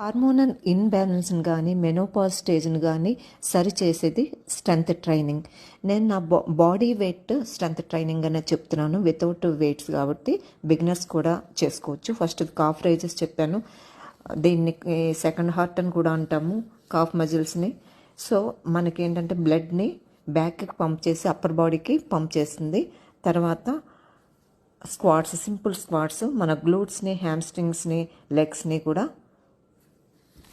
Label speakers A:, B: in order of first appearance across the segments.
A: Hormonal ఇన్బ్యాలెన్స్ని కానీ menopause స్టేజ్ని కానీ సరిచేసేది strength training. నేను నా బాడీ వెయిట్ స్ట్రెంత్ ట్రైనింగ్ అనేది చెప్తున్నాను, వితౌట్ వెయిట్స్ కాబట్టి బిగినర్స్ కూడా చేసుకోవచ్చు. ఫస్ట్ కాఫ్ రైజెస్ చెప్పాను, దీన్ని సెకండ్ హార్ట్ అని కూడా అంటాము, కాఫ్ మజిల్స్ని. సో మనకి ఏంటంటే బ్లడ్ని బ్యాక్కి పంప్ చేసి అప్పర్ బాడీకి పంప్ చేస్తుంది. తర్వాత స్క్వాట్స్, సింపుల్ స్క్వాట్స్ మన గ్లూట్స్ని, హ్యామ్స్ట్రింగ్స్ని, లెగ్స్ని కూడా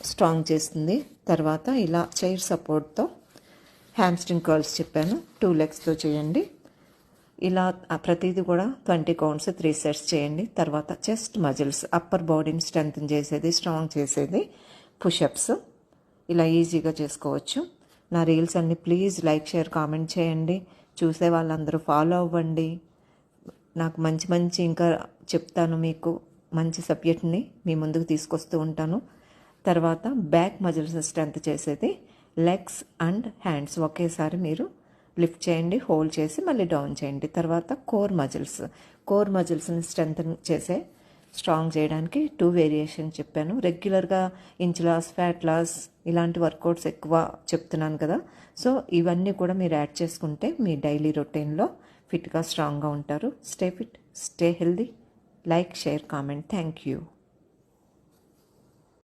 A: స్ట్రాంగ్ చేస్తుంది. తర్వాత ఇలా చైర్ సపోర్ట్తో హ్యామ్స్ట్రింగ్ కర్ల్స్ చెప్పాను, 2 లెగ్స్తో చేయండి. ఇలా ప్రతిదీ కూడా 20 కౌంట్స్ 3 సెట్స్ చేయండి. తర్వాత చెస్ట్ మజిల్స్, అప్పర్ బాడీని స్ట్రెంగ్తన్ చేసేది, స్ట్రాంగ్ చేసేది పుషప్స్. ఇలా ఈజీగా చేసుకోవచ్చు. నా రీల్స్ అన్ని ప్లీజ్ లైక్, షేర్, కామెంట్ చేయండి. చూసే వాళ్ళందరూ ఫాలో అవ్వండి. నాకు మంచి మంచి ఇంకా చెప్తాను, మీకు మంచి సబ్జెక్ట్ని మీ ముందుకు తీసుకొస్తూ ఉంటాను. తర్వాత బ్యాక్ మజిల్స్ స్ట్రెంత్ చేసేది లెగ్స్ అండ్ హ్యాండ్స్ ఒకేసారి మీరు లిఫ్ట్ చేయండి, హోల్డ్ చేసి మళ్ళీ డౌన్ చేయండి. తర్వాత కోర్ మజిల్స్ని స్ట్రెంత్ చేసే స్ట్రాంగ్ చేయడానికి 2 వేరియేషన్ చెప్పాను. రెగ్యులర్గా ఇంచ్ లాస్, ఫ్యాట్ లాస్ ఇలాంటి వర్కౌట్స్ ఎక్కువ చెప్తున్నాను కదా. సో ఇవన్నీ కూడా మీరు యాడ్ చేసుకుంటే మీ డైలీ రొటీన్లో ఫిట్గా, స్ట్రాంగ్గా ఉంటారు. Stay fit, stay healthy. Like, share, comment. Thank you.